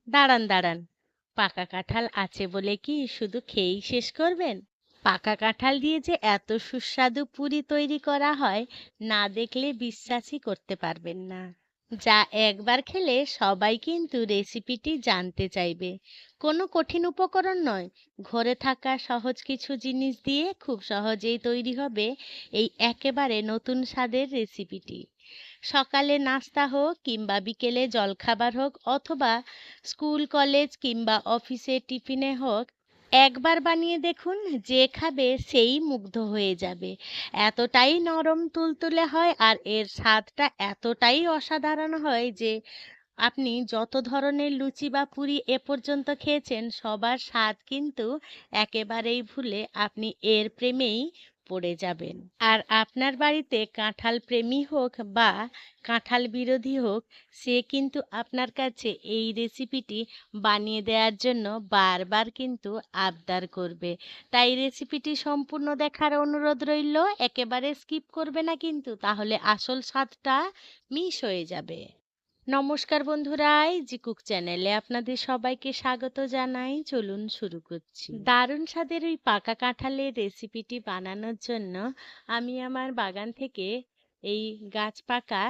দাঁড়ান দাঁড়ান, পাকা কাঁঠাল আছে বলে কি শুধু খেয়েই শেষ করবেন? পাকা কাঁঠাল দিয়ে যে এত সুস্বাদু পুরি তৈরি করা হয়, না দেখলে বিশ্বাসই করতে পারবেন না। যা একবার খেলে সবাই কিন্তু রেসিপিটি জানতে চাইবে। কোনো কঠিন উপকরণ নয়, ঘরে থাকা সহজ কিছু জিনিস দিয়ে খুব সহজেই তৈরি হবে এই একেবারে নতুন স্বাদের রেসিপিটি। সকালে নাস্তা হোক কিংবা বিকেলে জলখাবার হোক অথবা স্কুল কলেজ কিংবা অফিসে টিফিনে হোক, একবার বানিয়ে দেখুন, যে খাবে সেই মুগ্ধ হয়ে যাবে। এতটাই নরম তুলতুলে হয় আর এর স্বাদটা এতটাই অসাধারণ হয় যে আপনি যত ধরনের লুচি বা পুরি এ পর্যন্ত খেয়েছেন সবার স্বাদ কিন্তু একেবারেই ভুলে আপনি এর প্রেমেই পড়ে যাবেন। আর আপনার বাড়িতে কাঁঠাল প্রেমী হোক বা কাঁঠাল বিরোধী হোক, সে কিন্তু আপনার কাছে এই রেসিপিটি বানিয়ে দেওয়ার জন্য বারবার কিন্তু আবদার করবে। তাই রেসিপিটি সম্পূর্ণ দেখার অনুরোধ রইল, একেবারে স্কিপ করবে না কিন্তু, তাহলে আসল স্বাদটা মিস হয়ে যাবে। নমস্কার বন্ধুরা, জি কুক চ্যানেলে আপনাদের সবাইকে স্বাগত জানাই। চলুন শুরু করছি। দারুণ স্বাদের ওই পাকা কাঁঠালের রেসিপিটি বানানোর জন্য আমি আমার বাগান থেকে এই গাছ পাকা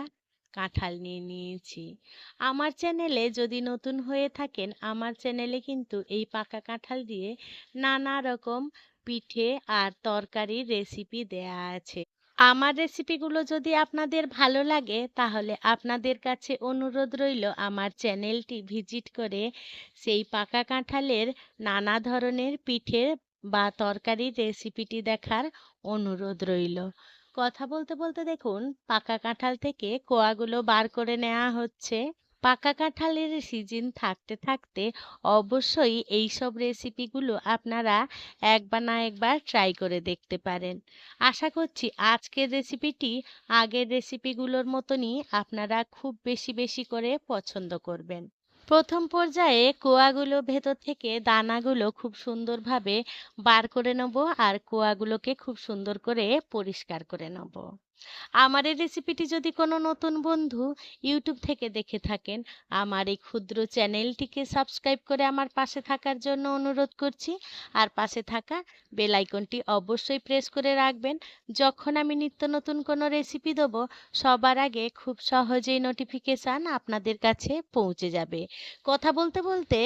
কাঁঠাল নিয়ে নিয়েছি। আমার চ্যানেলে যদি নতুন হয়ে থাকেন, আমার চ্যানেলে কিন্তু এই পাকা কাঁঠাল দিয়ে নানা রকম পিঠে আর তরকারির রেসিপি দেয়া আছে। আমার রেসিপিগুলো যদি আপনাদের ভালো লাগে তাহলে আপনাদের কাছে অনুরোধ রইল আমার চ্যানেলটি ভিজিট করে সেই পাকা কাঁঠালের নানা ধরনের পিঠে বা তরকারির রেসিপিটি দেখার অনুরোধ রইল। কথা বলতে বলতে দেখুন পাকা কাঁঠাল থেকে কোয়াগুলো বার করে নেওয়া হচ্ছে। পাকা কাঁঠালের সিজন থাকতে থাকতে অবশ্যই এইসব রেসিপিগুলো আপনারা একবার না একবার ট্রাই করে দেখতে পারেন। আশা করছি আজকের রেসিপিটি আগের রেসিপিগুলোর মতনই আপনারা খুব বেশি বেশি করে পছন্দ করবেন। প্রথম পর্যায়ে কোয়াগুলো ভেতর থেকে দানাগুলো খুব সুন্দরভাবে বার করে নেব আর কোয়াগুলোকে খুব সুন্দর করে পরিষ্কার করে নেব। আমার এই রেসিপিটি যদি কোনো নতুন বন্ধু ইউটিউব থেকে দেখে থাকেন, আমার এই ক্ষুদ্র চ্যানেলটিকে সাবস্ক্রাইব করে আমার পাশে থাকার জন্য অনুরোধ করছি। আর পাশে থাকা বেল আইকনটি অবশ্যই প্রেস করে রাখবেন। যখন আমি নিত্য নতুন কোনো রেসিপি দেবো সবার আগে খুব সহজেই নোটিফিকেশান আপনাদের কাছে পৌঁছে যাবে। কথা বলতে বলতে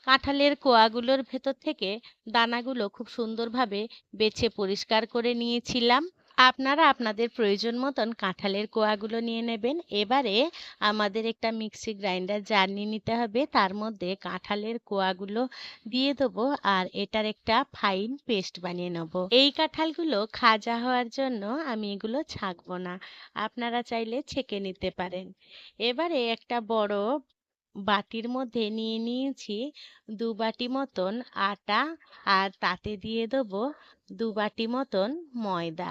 কাঁঠালের কোয়াগুলোর ভেতর থেকে দানাগুলো খুব সুন্দরভাবে বেছে পরিষ্কার করে নিয়েছিলাম। আপনারা আপনাদের প্রয়োজন মতন কাঁঠালের কোয়াগুলো নিয়ে নেবেন। এবারে আমাদের একটা মিক্সি গ্রাইন্ডার জার নিয়ে নিতে হবে, তার মধ্যে কাঁঠালের কোয়াগুলো দিয়ে দেবো আর এটার একটা ফাইন পেস্ট বানিয়ে নেব। এই কাঁঠালগুলো খাজা হওয়ার জন্য আমি এগুলো ছাঁকবো না, আপনারা চাইলে ছেঁকে নিতে পারেন। এবারে একটা বড় বাটির মধ্যে নিয়ে নিয়েছি 2 বাটি মতন আটা আর তাতে দিয়ে দেবো 2 বাটি মতন ময়দা।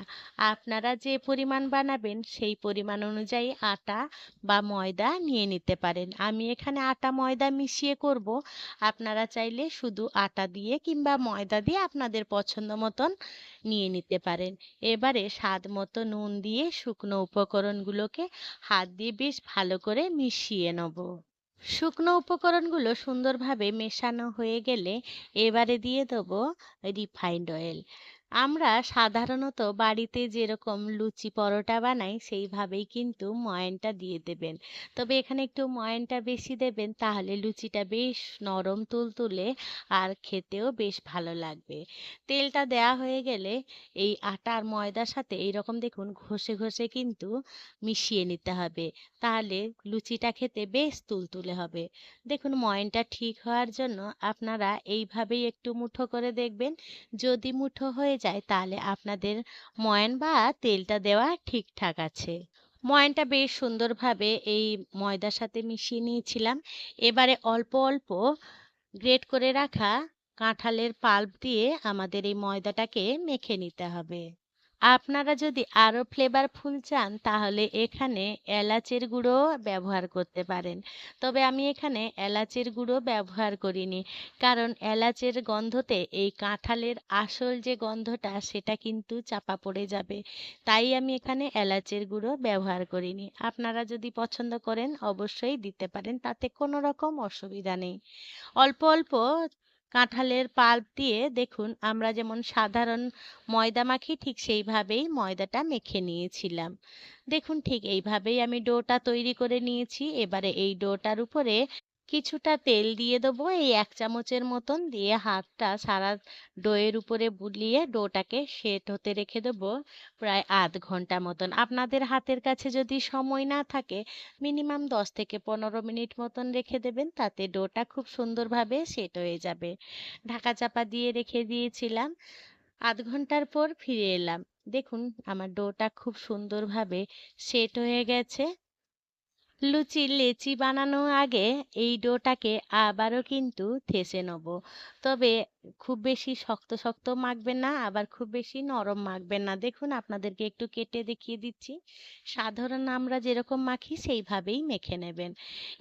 আপনারা যে পরিমাণ বানাবেন সেই পরিমাণ অনুযায়ী আটা বা ময়দা নিয়ে নিতে পারেন। আমি এখানে আটা ময়দা মিশিয়ে করব, আপনারা চাইলে শুধু আটা দিয়ে কিংবা ময়দা দিয়ে আপনাদের পছন্দ মতন নিয়ে নিতে পারেন। এবারে স্বাদ মতো নুন দিয়ে শুকনো উপকরণগুলোকে হাত দিয়ে বেশ ভালো করে মিশিয়ে নেব। শুকনো উপকরণগুলো সুন্দরভাবে মেশানো হয়ে গেলে এবারে দিয়ে দেবো রিফাইন্ড অয়েল। আমরা সাধারণত বাড়িতে যেরকম লুচি পরোটা বানাই সেইভাবেই কিন্তু ময়ানটা দিয়ে দেবেন, তবে এখানে একটু ময়ানটা বেশি দেবেন, তাহলে লুচিটা বেশ নরম তুলতুলে আর খেতেও বেশ ভালো লাগবে। তেলটা দেয়া হয়ে গেলে এই আটা আর ময়দার সাথে এইরকম দেখুন ঘষে ঘষে কিন্তু মিশিয়ে নিতে হবে, তাহলে লুচিটা খেতে বেশ তুলতুলে হবে। দেখুন ময়ানটা ঠিক হওয়ার জন্য আপনারা এইভাবেই একটু মুঠো করে দেখবেন। যদি মুঠো হয়ে যায় তাহলে আপনাদের ময়ান বা তেলটা দেওয়া ঠিকঠাক আছে। ময়ানটা বেশ সুন্দরভাবে এই ময়দার সাথে মিশিয়ে নিয়েছিলাম। এবারে অল্প অল্প গ্রেট করে রাখা কাঁঠালের পাল্প দিয়ে আমাদের এই ময়দাটাকে মেখে নিতে হবে। আপনারা যদি আরো ফ্লেভারফুল চান তাহলে এখানে এলাচের গুঁড়ো ব্যবহার করতে পারেন। তবে আমি এখানে এলাচের গুঁড়ো ব্যবহার করিনি, কারণ এলাচের গন্ধতে এই কাঁঠালের আসল যে গন্ধটা সেটা কিন্তু চাপা পড়ে যাবে। তাই আমি এখানে এলাচের গুঁড়ো ব্যবহার করিনি। আপনারা যদি পছন্দ করেন অবশ্যই দিতে পারেন, তাতে কোনো রকম অসুবিধা নেই। অল্প অল্প কাঁঠালের পাল্প দিয়ে দেখুন আমরা যেমন সাধারণ ময়দা মাখি ঠিক সেইভাবেই ময়দাটা মেখে নিয়েছিলাম। দেখুন ঠিক এইভাবেই আমি ডোটা তৈরি করে নিয়েছি। এবারে এই ডোটার উপরে কিছুটা তেল দিয়ে দেবো, এই 1 চামচের মতন, দিয়ে হাতটা সারা ডোয়ের উপরে বুলিয়ে ডোটাকে সেট হতে রেখে দেবো প্রায় আধ ঘন্টা মতন। আপনাদের হাতের কাছে যদি সময় না থাকে মিনিমাম 10 থেকে 15 মিনিট মতন রেখে দেবেন, তাতে ডোটা খুব সুন্দরভাবে সেট হয়ে যাবে। ঢাকা চাপা দিয়ে রেখে দিয়েছিলাম। আধ ঘন্টার পর ফিরে এলাম। দেখুন আমার ডোটা খুব সুন্দরভাবে সেট হয়ে গেছে। লুচির লেচি বানানোর আগে এই ডোটাকে আবারও কিন্তু থেসে নেব। তবে খুব বেশি শক্ত শক্ত মাখবেন না, আবার খুব বেশি নরম মাখবেন না। দেখুন আপনাদেরকে একটু কেটে দেখিয়ে দিচ্ছি। সাধারণ আমরা যেরকম মাখি সেইভাবেই মেখে নেবেন।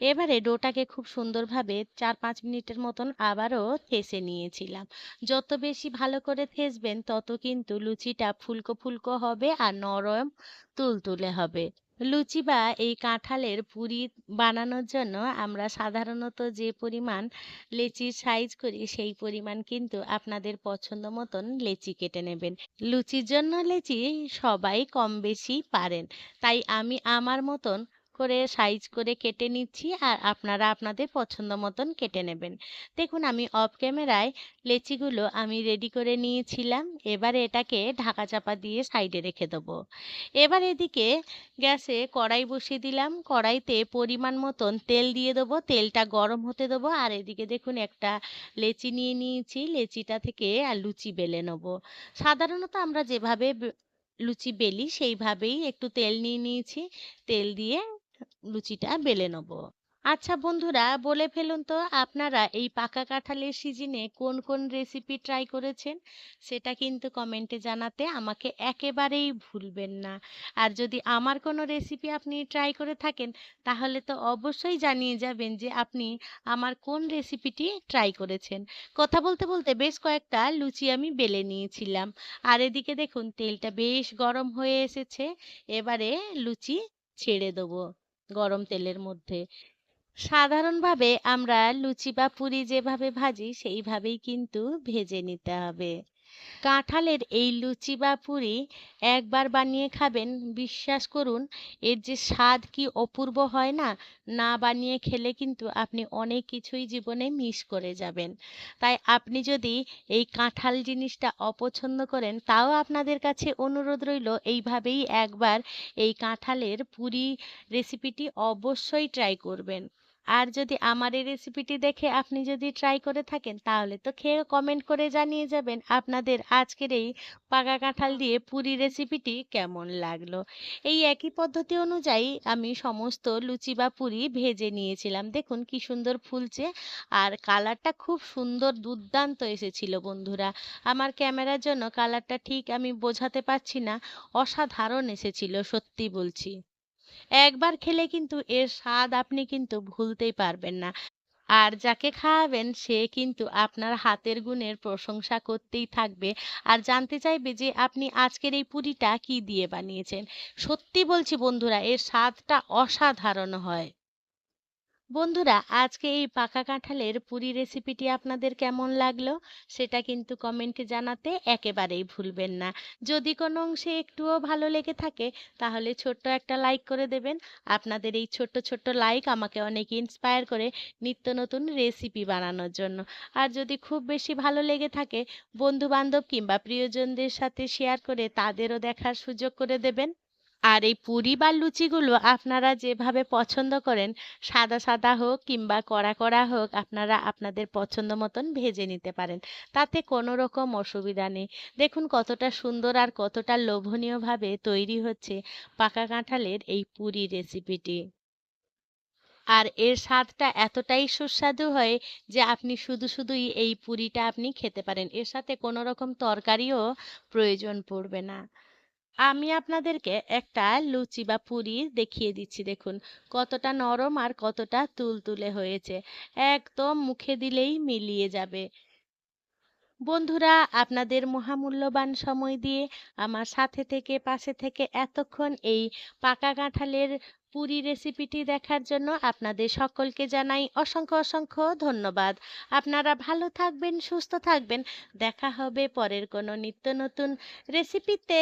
এবারে ডোটাকে খুব সুন্দরভাবে 4-5 মিনিটের মতন আবারও থেসে নিয়েছিলাম। যত বেশি ভালো করে থেসবেন তত কিন্তু লুচিটা ফুলকো ফুলকো হবে আর নরম তুলতুলে হবে। লুচি বা এই কাঁঠালের পুরি বানানোর জন্য আমরা সাধারণত যে পরিমাণ লেচির সাইজ করি সেই পরিমাণ কিন্তু আপনাদের পছন্দ মতন লেচি কেটে নেবেন। লুচির জন্য লেচি সবাই কম বেশি পারেন, তাই আমি আমার মতন করে সাইজ করে কেটে নিচ্ছি, আর আপনারা আপনাদের পছন্দ মতন কেটে নেবেন। দেখুন আমি অফ ক্যামেরায় লেচিগুলো আমি রেডি করে নিয়েছিলাম। এবারে এটাকে ঢাকা চাপা দিয়ে সাইডে রেখে দেবো। এবার এদিকে গ্যাসে কড়াই বসিয়ে দিলাম। কড়াইতে পরিমাণ মতন তেল দিয়ে দেবো, তেলটা গরম হতে দেবো। আর এদিকে দেখুন একটা লেচি নিয়ে নিয়েছি, লেচিটা থেকে আর লুচি বেলে নেবো। সাধারণত আমরা যেভাবে লুচি বেলি সেইভাবেই একটু তেল নিয়ে নিয়েছি, তেল দিয়ে লুচিটা বেলে নেবো। আচ্ছা বন্ধুরা, বলে ফেলুন তো আপনারা এই পাকা কাঁঠালের সিজনে কোন কোন রেসিপি ট্রাই করেছেন, সেটা কিন্তু কমেন্টে জানাতে আমাকে একেবারেই ভুলবেন না। আর যদি আমার কোনো রেসিপি আপনি ট্রাই করে থাকেন তাহলে তো অবশ্যই জানিয়ে যাবেন যে আপনি আমার কোন রেসিপিটি ট্রাই করেছেন। কথা বলতে বলতে বেশ কয়েকটা লুচি আমি বেলে নিয়েছিলাম। আর এদিকে দেখুন তেলটা বেশ গরম হয়ে এসেছে। এবারে লুচি ছেড়ে দেবো গরম তেলের মধ্যে। সাধারণভাবে আমরা লুচি বা পুরি যেভাবে ভাজি সেইভাবেই কিন্তু ভেজে নিতে হবে। কাঁঠালের এই লুচি বা পুরি একবার বানিয়ে খাবেন, বিশ্বাস করুন এর যে স্বাদ কি অপূর্ব হয় না। না বানিয়ে খেলে কিন্তু আপনি অনেক কিছুই জীবনে মিস করে যাবেন। তাই আপনি যদি এই কাঁঠাল জিনিসটা অপছন্দ করেন তাও আপনাদের কাছে অনুরোধ রইল এইভাবেই একবার এই কাঁঠালের পুরি রেসিপিটি অবশ্যই ট্রাই করবেন। আর যদি আমার এই রেসিপিটি দেখে আপনি যদি ট্রাই করে থাকেন তাহলে তো খেয়ে কমেন্ট করে জানিয়ে যাবেন আপনাদের আজকের এই পাকা কাঁঠাল দিয়ে পুরি রেসিপিটি কেমন লাগলো। এই একই পদ্ধতি অনুযায়ী আমি সমস্ত লুচি বা পুরি ভেজে নিয়েছিলাম। দেখুন কি সুন্দর ফুলছে, আর কালারটা খুব সুন্দর দুর্দান্ত এসেছিল বন্ধুরা। আমার ক্যামেরার জন্য কালারটা ঠিক আমি বোঝাতে পারছি না, অসাধারণ এসেছিল সত্যি বলছি। একবার খেলে কিন্তু এর স্বাদ আপনি কিন্তু ভুলতেই পারবেন না। আর যাকে খাওয়াবেন সে কিন্তু আপনার হাতের গুণের প্রশংসা করতেই থাকবে, আর জানতে চাইবে যে আপনি আজকের এই পুরিটা কি দিয়ে বানিয়েছেন। সত্যি বলছি বন্ধুরা, এর স্বাদটা অসাধারণ হয়। বন্ধুরা, আজকে এই পাকা কাঁঠালের পুরি রেসিপিটি আপনাদের কেমন লাগলো সেটা কিন্তু কমেন্টে জানাতে একেবারেই ভুলবেন না। যদি কোনো অংশে একটুও ভালো লেগে থাকে তাহলে ছোট্ট একটা লাইক করে দেবেন। আপনাদের এই ছোট্ট ছোট্ট লাইক আমাকে অনেক ইন্সপায়ার করে নিত্য নতুন রেসিপি বানানোর জন্য। আর যদি খুব বেশি ভালো লেগে থাকে বন্ধু বান্ধব কিংবা প্রিয়জনদের সাথে শেয়ার করে তাদেরও দেখার সুযোগ করে দেবেন। আর এই পুরি বা লুচিগুলো আপনারা যেভাবে পছন্দ করেন, সাদা সাদা হোক কিংবা কড়া কড়া হোক, আপনারা আপনাদের পছন্দ মতন ভেজে নিতে পারেন, তাতে কোনো রকম অসুবিধা নেই। দেখুন কতটা সুন্দর আর কতটা লোভনীয়ভাবে তৈরি হচ্ছে পাকা কাঁঠালের এই পুরি রেসিপিটি। আর এর স্বাদটা এতটাই সুস্বাদু হয় যে আপনি শুধু শুধুই এই পুরিটা আপনি খেতে পারেন, এর সাথে কোনো রকম তরকারিও প্রয়োজন পড়বে না। আমি আপনাদেরকে একটা লুচি বা পুরি দেখিয়ে দিচ্ছি, দেখুন কতটা নরম আর কতটা তুলতুলে হয়েছে। একদম মুখে দিলেই মিলিয়ে যাবে। বন্ধুরা, আপনাদের মহামূল্যবান সময় দিয়ে আমার সাথে থেকে পাশে থেকে এতক্ষণ এই পাকা কাঁঠালের পুরি রেসিপিটি দেখার জন্য আপনাদের সকলকে জানাই অসংখ্য অসংখ্য ধন্যবাদ। আপনারা ভালো থাকবেন, সুস্থ থাকবেন। দেখা হবে পরের কোনো নিত্য নতুন রেসিপিতে।